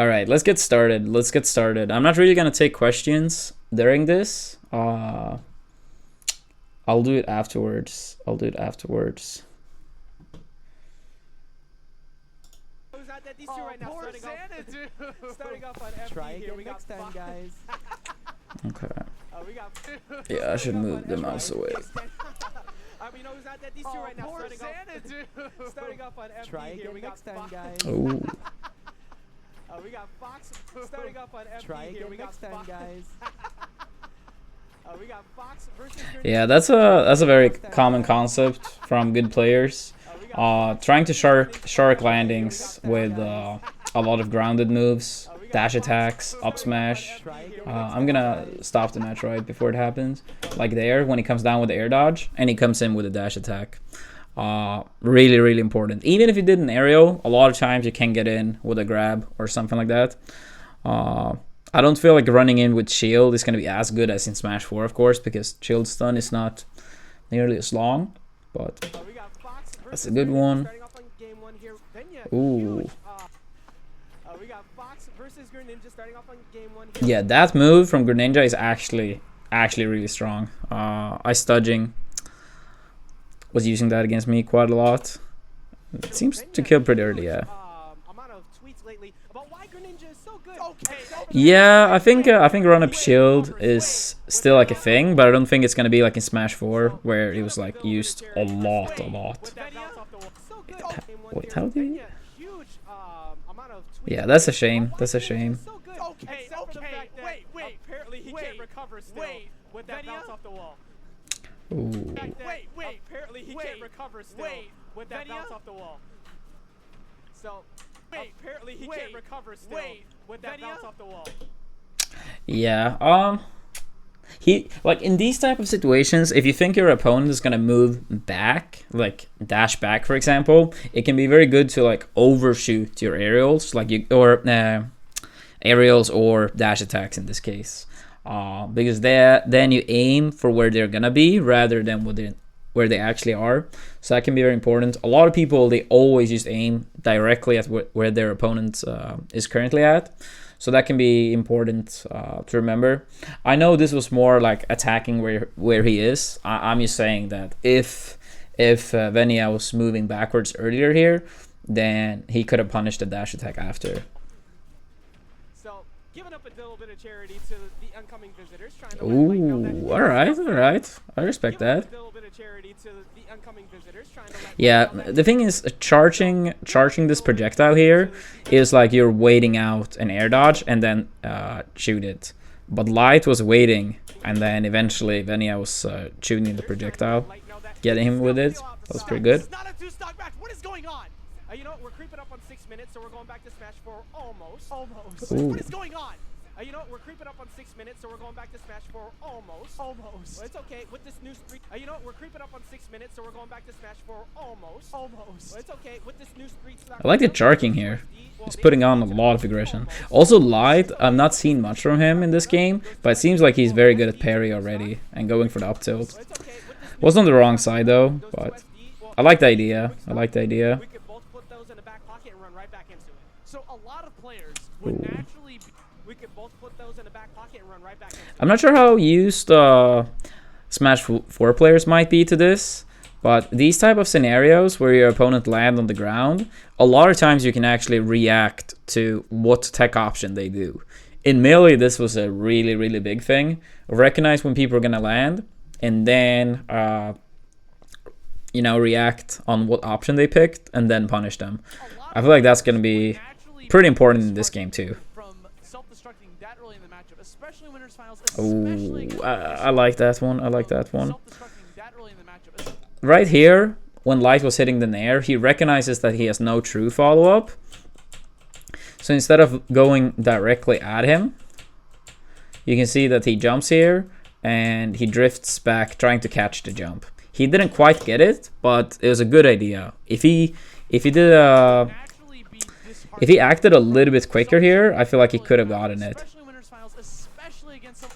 Alright, let's get started. Let's get started. I'm not really gonna take questions during this. I'll do it afterwards. I'll do it afterwards. Try again next time, guys. Okay. Yeah, I should move the mouse away. Try again next time, guys. Oh. We got Fox starting off on FD. Try again next time, guys. We got Fox versus Yeah, that's a very common concept from good players. Trying to shark landings with a lot of grounded moves, dash attacks, up smash. I'm gonna stop the match right before it happens, like there when he comes down with the air dodge and he comes in with a dash attack. Really important. Even if you did an aerial, a lot of times you can get in with a grab or something like that. I don't feel like running in with shield is going to be as good as in Smash 4, of course, because shield stun is not nearly as long, but that's a good one. Ooh. We got Fox versus Greninja starting off on game 1 here. Yeah, that move from Greninja is actually really strong. Studging was using that against me quite a lot. It seems to kill pretty early, yeah. Amount of tweets lately about why Greninja is so good. Yeah, I think run up shield is still like a thing, but I don't think it's gonna be like in Smash 4 where it was like used a lot. Wait, how do you? Yeah, that's a shame. That's a shame. Wait. Apparently he can't recover still with that bounce off the wall. Ooh. Apparently he can't recover still with that bounce off the wall. So apparently he can't recover still with that bounce off the wall. Yeah. He like in these type of situations, if you think your opponent is gonna move back, like dash back, for example, it can be very good to like overshoot your aerials, like aerials or dash attacks in this case. Because then you aim for where they're gonna be rather than where they actually are. So that can be very important. A lot of people, they always just aim directly at where their opponent is currently at. So that can be important to remember. I know this was more like attacking where he is. I'm just saying that if Venia was moving backwards earlier here, then he could have punished the dash attack after. Giving up a little bit of charity to the oncoming visitors. Ooh, all right. I respect that. Yeah, the thing is, charging this projectile here is like you're waiting out an air dodge and then shoot it. But Light was waiting, and then eventually Venia was shooting the projectile, getting him with it. That was pretty good. What is going on? You know, we're creeping up on 6 minutes, so we're going back to Smash 4 almost. Ooh. What is going on? You know, we're creeping up on 6 minutes, so we're going back to Smash 4 almost. Well, it's okay with this new streak. You know, we're creeping up on 6 minutes, so we're going back to Smash 4 almost. Well, it's okay with this new streak. I like the charking here. He's putting on a lot of aggression. Also Light, I've not seen much from him in this game, but it seems like he's very good at parry already and going for the up tilt. Was on the wrong side though, but I like the idea. We could both put those in the back pocket and run right back into it. So a lot of players would naturally we could both put those in the back pocket and run right back into it. I'm not sure how used Smash 4 players might be to this, but these type of scenarios where your opponent land on the ground, a lot of times you can actually react to what tech option they do. In Melee, this was a really big thing. Recognize when people are gonna land, and then you know, react on what option they picked, and then punish them. I feel like that's gonna be pretty important in this game too. Oh, I like that one. Right here, when Light was hitting the nair, he recognizes that he has no true follow-up. So instead of going directly at him, you can see that he jumps here and he drifts back trying to catch the jump. He didn't quite get it, but it was a good idea. If he acted a little bit quicker here, I feel like he could have gotten it.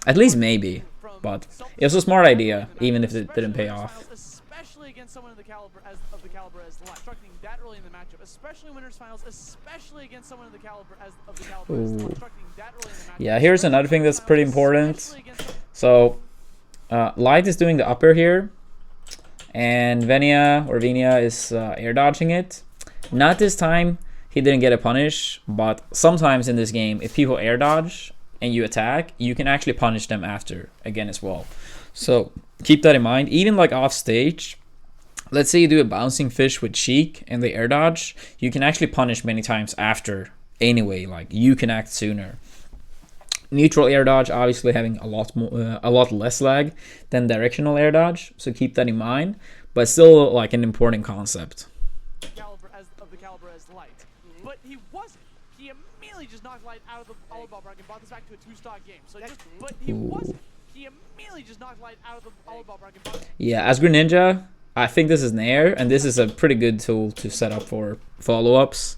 At least maybe, but it was a smart idea, even if it didn't pay off. Especially against someone of the caliber as Light, structuring that early in the matchup, especially winners finals, especially against someone of the caliber is constructing that early in the match. Yeah, here's another thing that's pretty important. So Light is doing the upper here, and Venia is air dodging it. Not this time, he didn't get a punish, but sometimes in this game, if people air dodge and you attack, you can actually punish them after again as well. So keep that in mind. Even like off stage, let's say you do a bouncing fish with Sheik and they air dodge, you can actually punish many times after anyway. Like you can act sooner. Neutral air dodge obviously having a lot less lag than directional air dodge, so keep that in mind. But still like an important concept. Caliber as Light, but he wasn't. He immediately just knocked Light out of the volleyball bracket and brought this back to a 2-stock game. So but he wasn't. He immediately just knocked Light out of the volleyball bracket. Yeah, as Greninja, I think this is Nair, and this is a pretty good tool to set up for follow-ups.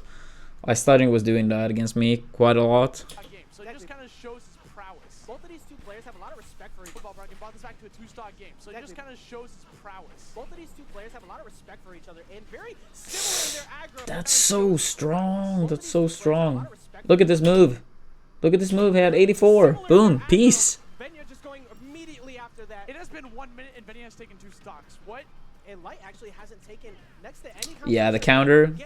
Starting was doing that against me quite a lot. So it just kind of shows his prowess. Both of these two players have a lot of respect for each other. And brought this back to a 2-stock game. So it just kind of shows his prowess. Both of these two players have a lot of respect for each other and very similar in their aggro. That's so strong. That's so strong. Look at this move. Look at this move. He had 84. Boom. Peace. Venia just going immediately after that. It has been 1 minute and Venia has taken 2 stocks. What? And Light actually hasn't taken next to any. Yeah, the counter. On the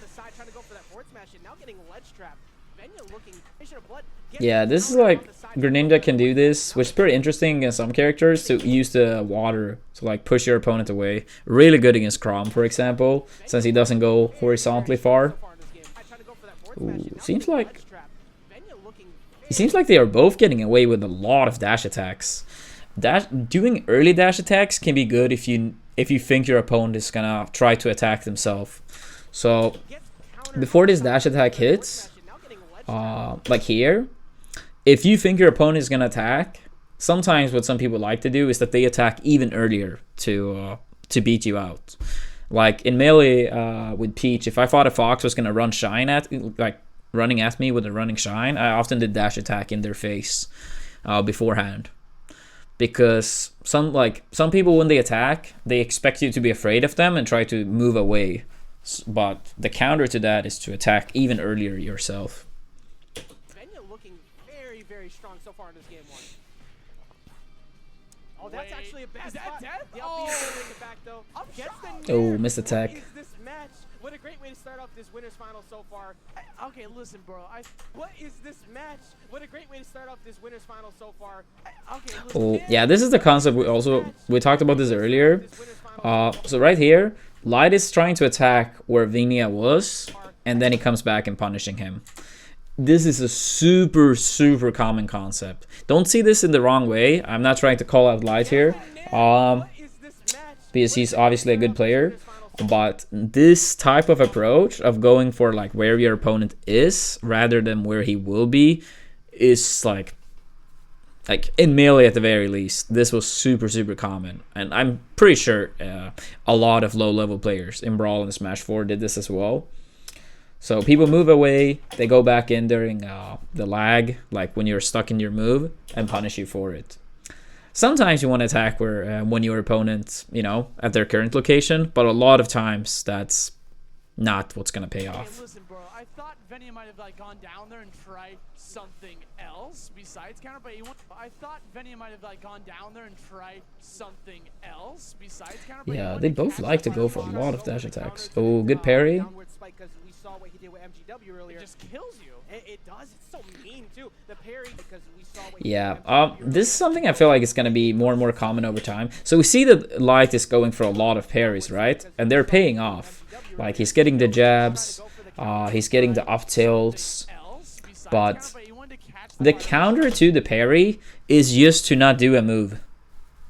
side, trying to go for that forward smash and now getting ledge trap. Venia looking of blood. Yeah, this is like Greninja can do this, which is pretty interesting against some characters, to use the water to like push your opponent away. Really good against Chrom, for example, since he doesn't go horizontally far. Ooh, it seems like they are both getting away with a lot of dash attacks. Doing early dash attacks can be good if you think your opponent is gonna try to attack themselves. So before this dash attack hits, like here, if you think your opponent is gonna attack, sometimes what some people like to do is that they attack even earlier to beat you out. Like in melee with Peach, if I thought a Fox was gonna running at me with a running shine, I often did dash attack in their face beforehand. Because some people, when they attack, they expect you to be afraid of them and try to move away. But the counter to that is to attack even earlier yourself. Venia looking very, very strong so far in this game 1. Oh, that's actually a bad spot. Death? The LP will make it back though. Oh, missed attack. What is this match? What a great way to start off this winners final so far. Okay, listen, bro. What is this match? What a great way to start off this winners final so far. Okay, listen. Oh, yeah, this is the concept we talked about this earlier. So right here, Light is trying to attack where Venia was, and then he comes back and punishing him. This is a super, super common concept. Don't see this in the wrong way. I'm not trying to call out Light here, because he's obviously a good player. But this type of approach of going for like where your opponent is rather than where he will be is like in melee at the very least. This was super, super common, and I'm pretty sure a lot of low-level players in Brawl and Smash 4 did this as well. So people move away, they go back in during the lag, like when you're stuck in your move, and punish you for it. Sometimes you want to attack when your opponent, at their current location, but a lot of times that's not what's gonna pay off. Hey, listen, bro. I thought Venia might have gone down there and tried something else besides counter, but yeah, they both like to go for a lot of dash attacks. Oh, good parry. It just kills you. It does. It's so mean too. The parry, because we saw what Yeah, this is something I feel like is going to be more and more common over time. So we see that Light is going for a lot of parries, right? And they're paying off. Like, he's getting the jabs, he's getting the up tilts, but the counter to the parry is just to not do a move.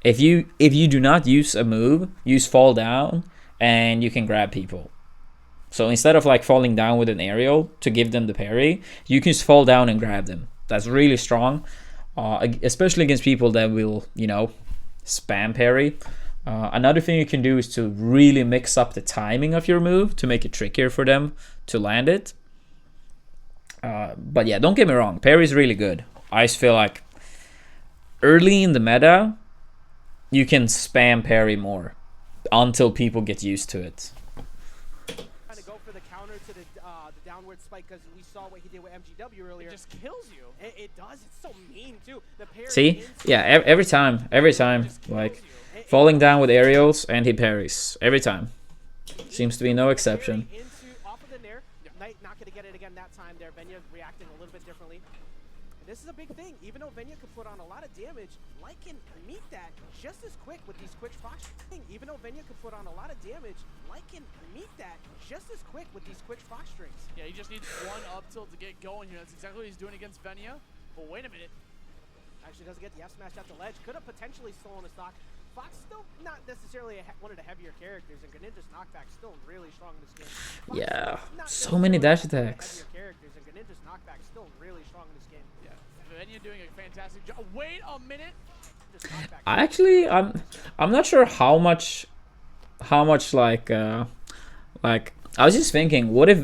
If you do not use a move, use fall down, and you can grab people. So instead of falling down with an aerial to give them the parry, you can just fall down and grab them. That's really strong, especially against people that will, spam parry. Another thing you can do is to really mix up the timing of your move to make it trickier for them to land it. But yeah, don't get me wrong, parry is really good. I just feel like early in the meta, you can spam parry more until people get used to it. spike because we saw what he did with MGW earlier. It just kills you. It does. It's so mean too. The parry See? Yeah, every time. Like, falling down with aerials and he parries. Every time. Seems to be no exception. Off of the nair. Knight not going to get it again that time there. Venia reacting a little bit differently. And this is a big thing. Even though Venia could put on a lot of damage, Light can meet that just as quick with these quick fox. Even though Venia could put on a lot of damage, Light can meet that just as quick with these quick fox strings. Yeah, he just needs one up tilt to get going here. That's exactly what he's doing against Venia. But wait a minute. Actually doesn't get the F smash at the ledge. Could have potentially stolen a stock. Fox still not necessarily one of the heavier characters, and Greninja's knockback still really strong in this game. Fox Yeah, not so many dash necessarily one of the attacks. heavier characters, and Greninja's knockback still really strong in this game. Yeah, Venia doing a fantastic job. Wait a minute. Just knockback. I'm not sure how much like I was just thinking, what if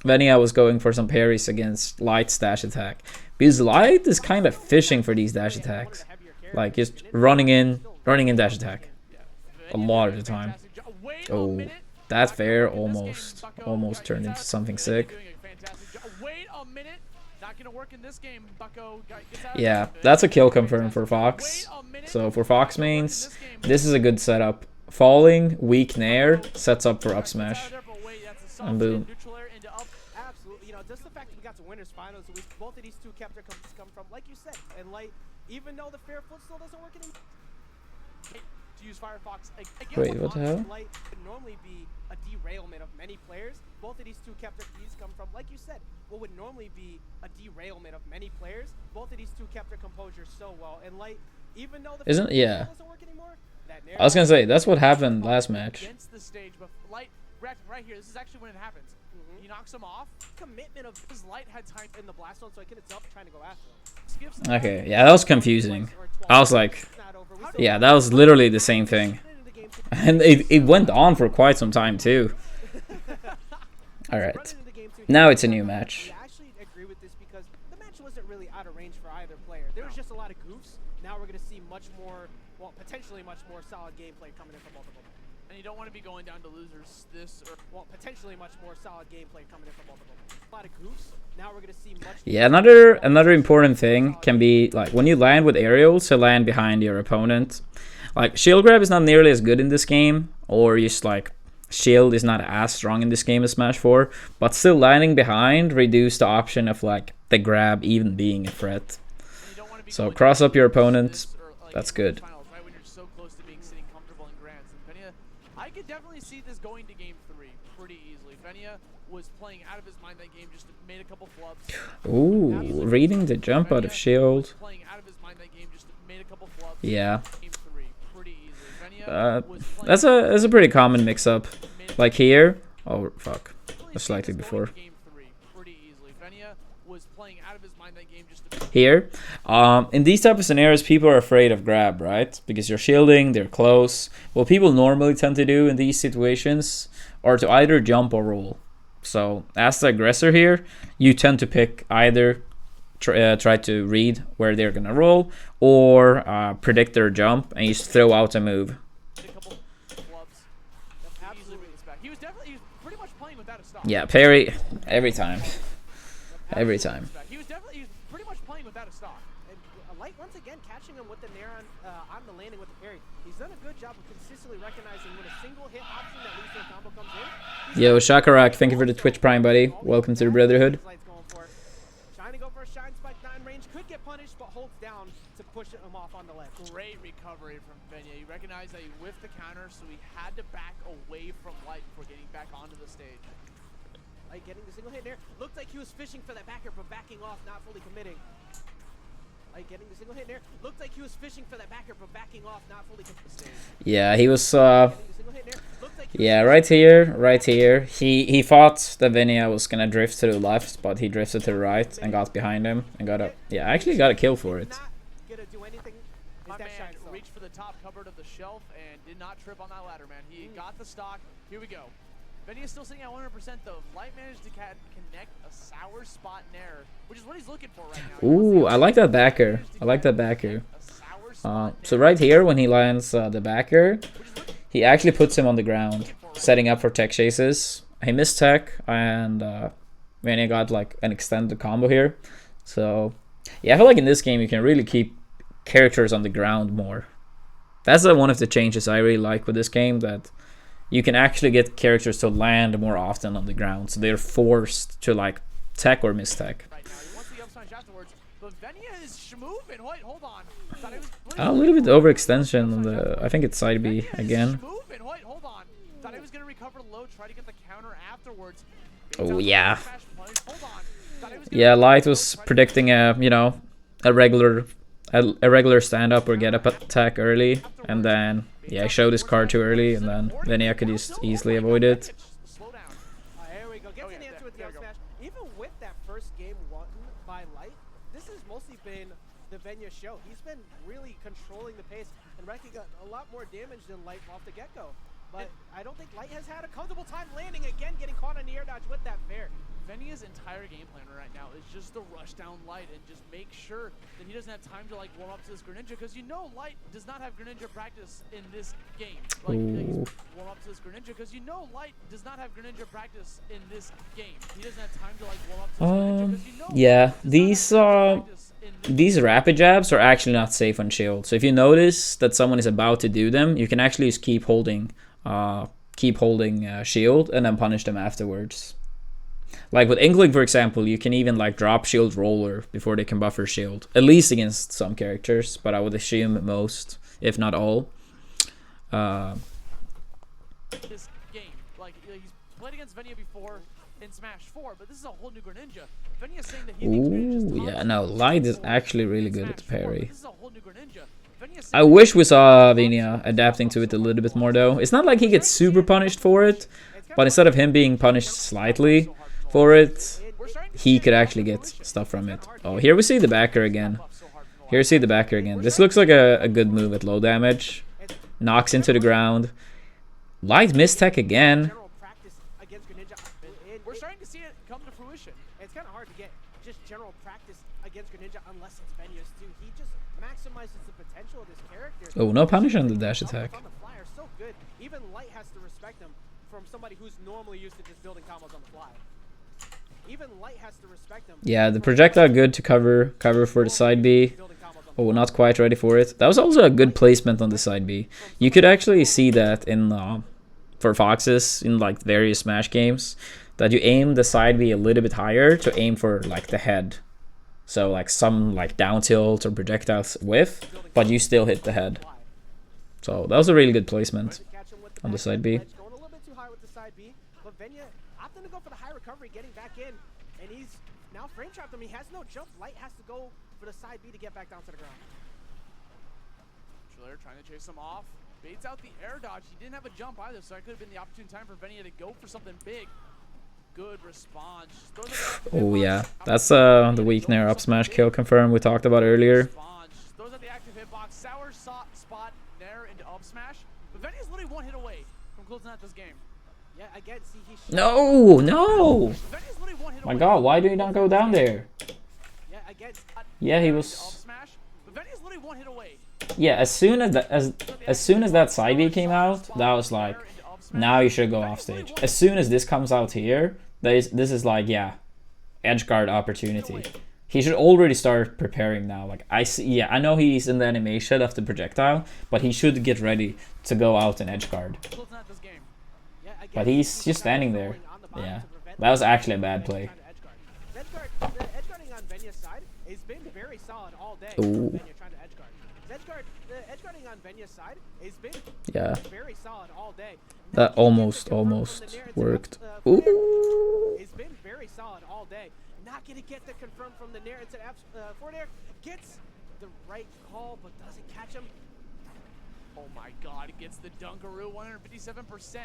Venia was going for some parries against Light's dash attack? Because Light is kind of fishing for these dash attacks. Like just running in dash attack a lot of the time. Oh, that fair almost turned into something sick. Wait a minute. Not gonna work in this game. Bucko gets out of Yeah, it. that's a kill confirm for Fox. So for Fox mains, this is a good setup. Falling, weak nair, sets up for up smash. And boom. Absolutely, you know, just the fact that we got to winners finals, both of these two kept their come from, like you said, and Light, even though the fair foot still doesn't work anymore. To use Firefox again. Wait, what the hell? Light would normally be a derailment of many players. Both of these two kept their keys come from, like you said, what would normally be a derailment of many players. Both of these two kept their composure so well, and Light, even though the Isn't yeah? doesn't work anymore, that I was gonna say that's what happened last match. Against the stage, but Light right here. This is actually when it happens. He knocks him off. Commitment of his Light had time in the blast zone, so he could itself trying to go after him. Okay, yeah, that was confusing. I was like, yeah, that was literally the same thing. And it went on for quite some time too. Alright. Now it's a new match. I actually agree with this because the match wasn't really out of range for either player. There was just a lot of goofs. Now we're going to see much more, well, potentially much more solid gameplay coming in from both of them. And you don't want to be going down to losers this or Well, potentially much more solid gameplay coming in from both of them. A lot of goofs. Now we're going to see much. Yeah, another important thing can be like when you land with aerials to land behind your opponent. Like shield grab is not nearly as good in this game, or just like shield is not as strong in this game as Smash 4, but still landing behind reduce the option of like the grab even being a threat. So cross up your opponent, that's good. Right when you're so close to being sitting comfortable in grants. And Venia, I could definitely see this going to game 3 pretty easily. Venia was playing out of his mind that game, just made a couple flubs. Ooh, reading the jump out of shield. Playing out of his mind that game, just made a couple flubs. Yeah. Game 3 pretty easily. Venia was That's a pretty common mix-up. Like here, oh fuck, slightly before. Game 3 pretty easily. Venia was playing out of his mind that game, just Here, in these type of scenarios, people are afraid of grab, right? Because you're shielding, they're close. What people normally tend to do in these situations are to either jump or roll. So as the aggressor here, you tend to pick either try to read where they're gonna roll or predict their jump and you just throw out a move. He was pretty much playing without a stop. Yeah, parry every time. Every time. He was pretty much playing without a stop. Light once again catching him with the nair on the landing with the parry. He's done a good job of consistently recognizing when a single hit option that leads to a combo comes in. Yo, Shakarak, thank you for the Twitch Prime, buddy. Welcome to the Brotherhood. Trying to go for a shine spike, not in range, could get punished, but holds down to push him off on the ledge. Great recovery from Venia. He recognized that he whiffed the counter, so he had to back away from Light before getting back onto the stage. Light getting the single hit there. Looked like he was fishing for that backer, but backing off, not fully committing. Light getting the single hit there. Looked like he was fishing for that backer, but backing off, not fully committing. Yeah, he was yeah, right here. He thought that Venia was gonna drift to the left, but he drifted to the right and got behind him and got a actually got a kill for it. My man reached for the top cupboard of the shelf and did not trip on that ladder, man. He got the stock. Here we go. Venia's still sitting at 100% though. Light managed to connect a sour spot nair, which is what he's looking for right now. Ooh, I like that backer. So right here, when he lands the backer, he actually puts him on the ground, setting up for tech chases. he missed tech, and Venia got like an extended combo here. So yeah, I feel like in this game you can really keep characters on the ground more. That's one of the changes I really like with this game, that you can actually get characters to land more often on the ground, so they're forced to like tech or miss tech. Right now, he wants the up smash afterwards, but Venia is schmoving. Wait, hold on. Thought it was A little bit overextension on the, I think it's side B again. Schmoving. Wait, hold on. Thought he was gonna recover low, try to get the counter afterwards. Oh yeah. Hold on. Thought he was Yeah, Light was predicting a, you know, a regular stand up or get up attack early, and then yeah, he showed his card too early, and then Venia could just easily avoid it. slow down. Here we go. Gets an answer with the up smash. Even with that first game won by Light, this has mostly been the Venia show. He's been really controlling the pace and racking up a lot more damage than Light off the get-go. But I don't think Light has had a comfortable time landing again, getting caught on the air dodge with that fair. Venia's entire game plan right now is just to rush down Light and just make sure that he doesn't have time to like warm up to this Greninja, because you know Light does not have Greninja practice in this game. Like he's warm up to this Greninja, because you know Light does not have Greninja practice in this game. He doesn't have time to like warm up to this Greninja, because you know Yeah, these rapid jabs are actually not safe on shield. So if you notice that someone is about to do them, you can actually just keep holding shield and then punish them afterwards. Like with Inkling, for example, you can even like drop shield roller before they can buffer shield. At least against some characters, but I would assume most, if not all. This game, like he's played against Venia before in Smash 4, but this is a whole new Greninja. Venia's saying that he Ooh, yeah, no, Light is actually really good at the parry. This is a whole new Greninja. I wish we saw Venia adapting to it a little bit more though. It's not like he gets super punished for it, but instead of him being punished slightly for it, he could actually get stuff from it. Oh, here we see the backer again. Here we see the backer again. This looks like a good move at low damage. Knocks into the ground. Light mistech again. We're starting to see it come to fruition. It's kind of hard to get just general practice against Greninja unless it's Venia's too. He just maximizes the potential of this character. Oh, no punish on the dash attack. On the fly are so good. Even Light has to respect him from somebody who's normally used to just building combos on the fly. Even Light has to respect him. Yeah, the projectile good to cover for the side B. Oh, not quite ready for it. That was also a good placement on the side B. You could actually see that in for Foxes in like various Smash games, that you aim the side B a little bit higher to aim for like the head. So like some like down tilt or projectiles with, but you still hit the head. So that was a really good placement on the side B. Going a little bit too high with the side B, but Venia opting to go for the high recovery, getting back in, and he's now frame trapped him. He has no jump. Light has to go for the side B to get back down to the ground. Schiller trying to chase him off. Baits out the air dodge. He didn't have a jump either, so that could have been the opportune time for Venia to go for something big. Good response. Oh yeah, that's the weak nair up smash kill confirmed we talked about earlier. Those are the active hitbox. Sour spot nair into up smash. But Venia's literally one hit away from closing out this game. Yeah, again, see, he's No. Venia's literally one hit My away. God, why do you not go down there? yeah, again. Yeah, he Up was. smash. But Venia's literally one hit away. Yeah, as soon as that side B came out, that was like, now you should go off stage. As soon as this comes out here, this is like, yeah, edge guard opportunity. He should already start preparing now. Like I see, yeah, I know he's in the animation of the projectile, but he should get ready to go out and edge guard. Closing out this game. Yeah, again, But he's just standing there. Yeah, that was actually a bad play. The edge guarding on Venia's side has been very solid all day. Ooh. Venia trying to edge guard. The edge guarding on Venia's side has been Yeah, very solid all day. that almost worked. Ooh. It's been very solid all day. Not gonna get the confirm from the nair into forward air. Gets the right call, but doesn't catch him. Oh my God, it gets the Dunkaroo, 157%.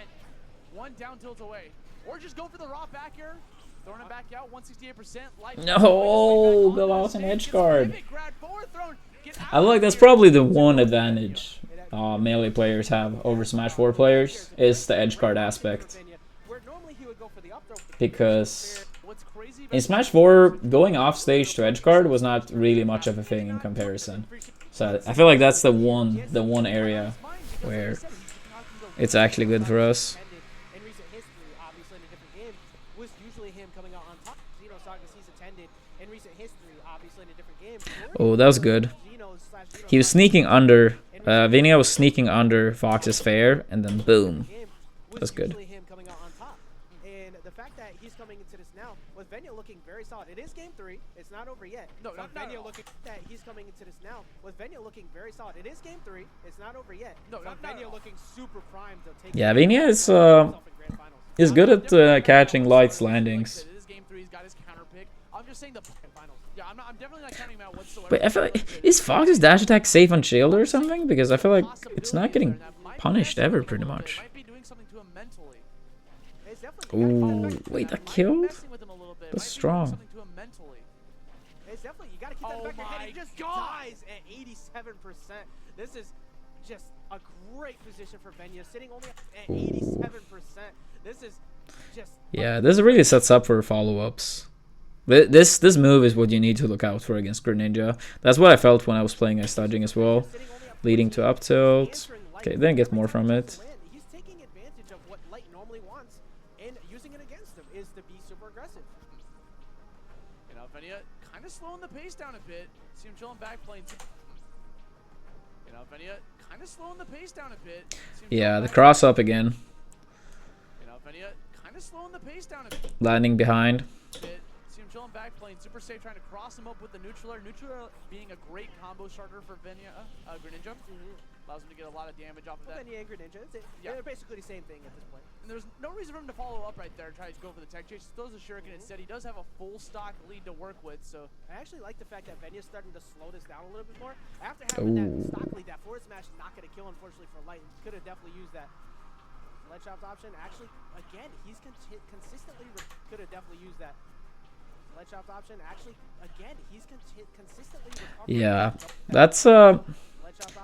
One down tilt away. Or just go for the raw back air. Throwing it back out, 168%. No, go out and edge guard. I feel like that's probably the one advantage melee players have over Smash 4 players, is the edge guard aspect. Because in Smash 4, going off stage to edge guard was not really much of a thing in comparison. So I feel like that's the one area where it's actually good for us. in recent history, obviously in a different game. Oh, that was good. He was sneaking under. Venia was sneaking under Fox's fair, and then boom. That's good. Him coming out on top. And the fact that he's coming into this now with Venia looking very solid. It is game 3. It's not over yet. No, not Venia looking that he's coming into this now with Venia looking very solid. It is game 3. It's not over yet. No, not Venia looking super primed to take. Yeah, Venia is good at catching Light's landings. It is game 3. He's got his counter pick. I'm just saying the finals. Yeah, I'm definitely not counting him out whatsoever. But I feel like, is Fox's dash attack safe on shield or something? Because I feel like it's not getting punished ever, pretty much. Ooh, wait, that killed? That's strong. It's definitely, you gotta keep that back in your head. He just dies at 87%. This is just a great position for Venia, sitting only at 87%. This is just... Yeah, this really sets up for follow-ups. This move is what you need to look out for against Greninja. That's what I felt when I was playing Ice Dodging as well. Leading to up tilt. Okay, then get more from it. He's taking advantage of what Light normally wants and using it against him is to be super aggressive. You know, Venia kind of slowing the pace down a bit. See him chilling back playing. You know, Venia kind of slowing the pace down a bit. Yeah, the cross up again. You know, Venia kind of slowing the pace down a bit. Landing behind. See him chilling back playing super safe, trying to cross him up with the neutral. Neutral being a great combo starter for Venia, Greninja. Allows him to get a lot of damage off of that. Venia and Greninja, they're basically the same thing at this point. And there's no reason for him to follow up right there and try to go for the tech chase. He throws a shuriken instead. He does have a full stock lead to work with, so I actually like the fact that Venia's starting to slow this down a little bit more. After having that stock lead, that forward smash not going to kill, unfortunately, for Light. Could have definitely used that ledge chops option. Actually, again, he's consistently could have definitely used that ledge chops option. Actually, again, he's consistently yeah, that's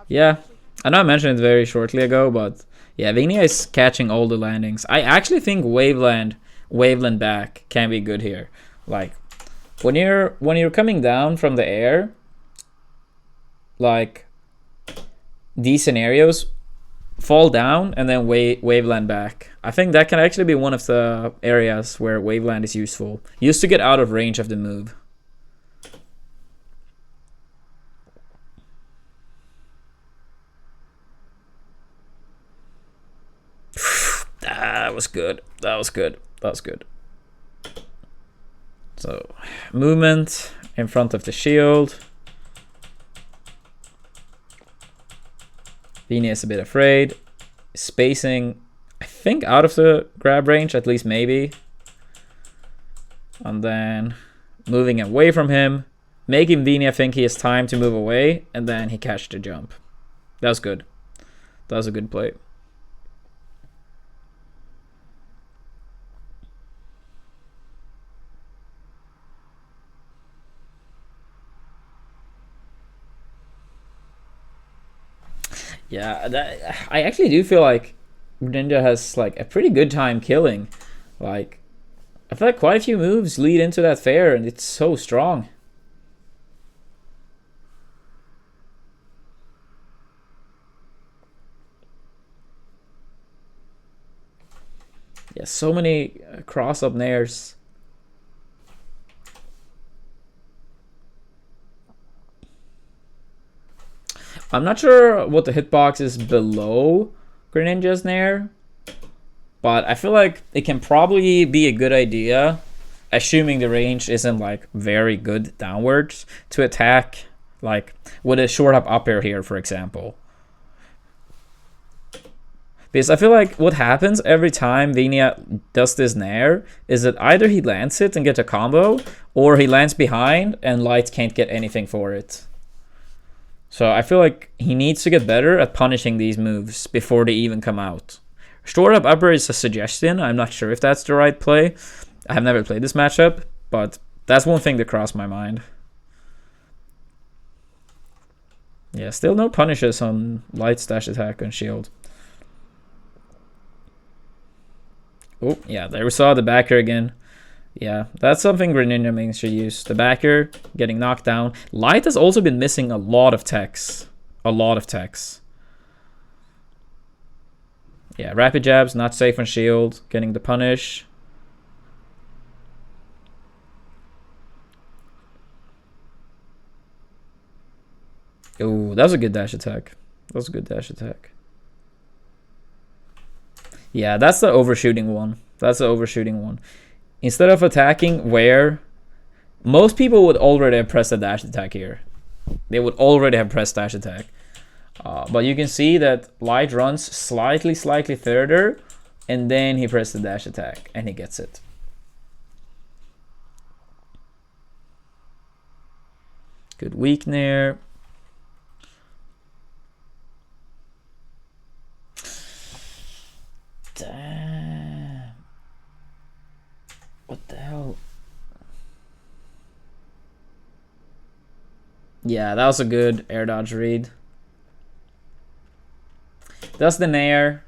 yeah. I know I mentioned it very shortly ago, but yeah, Venia is catching all the landings. I actually think Waveland back can be good here. Like when you're coming down from the air, like these scenarios, fall down and then Waveland back. I think that can actually be one of the areas where Waveland is useful. Used to get out of range of the move. That was good. That was good. That was good. So, movement in front of the shield. Venia is a bit afraid. Spacing, I think, out of the grab range, at least maybe. And then moving away from him, making Venia think he has time to move away, and then he catched the jump. That was good. That was a good play. Yeah, I actually do feel like Greninja has like a pretty good time killing. Like, I feel like quite a few moves lead into that fair, and it's so strong. Yeah, so many cross-up nairs. I'm not sure what the hitbox is below Greninja's Nair, but I feel like it can probably be a good idea, assuming the range isn't like very good downwards, to attack like with a short up air here, for example. Because I feel like what happens every time Venia does this Nair is that either he lands it and gets a combo, or he lands behind and Light can't get anything for it. So I feel like he needs to get better at punishing these moves before they even come out. Short up upper is a suggestion. I'm not sure if that's the right play. I have never played this matchup, but that's one thing that crossed my mind. Yeah, still no punishes on Light's dash attack and shield. Oh, yeah, there we saw the backer again. Yeah, that's something Greninja mains should use. The backer, getting knocked down. Light has also been missing a lot of techs. A lot of techs. Yeah, rapid jabs, not safe on shield. Getting the punish. Oh, that was a good dash attack. That was a good dash attack. Yeah, that's the overshooting one. That's the overshooting one. Instead of attacking where most people would already have pressed a dash attack here. They would already have pressed dash attack. But you can see that Light runs slightly further, and then he pressed the dash attack, and he gets it. Good weak nair. Damn. What the hell? Yeah, that was a good air dodge read. Does the nair.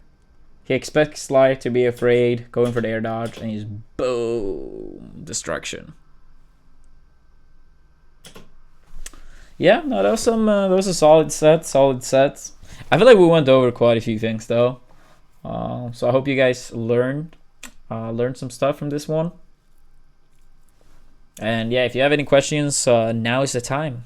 He expects Light to be afraid, going for the air dodge, and he's boom, destruction. Yeah, no, that was a solid set. I feel like we went over quite a few things though. So I hope you guys learned some stuff from this one. And yeah, if you have any questions, now is the time.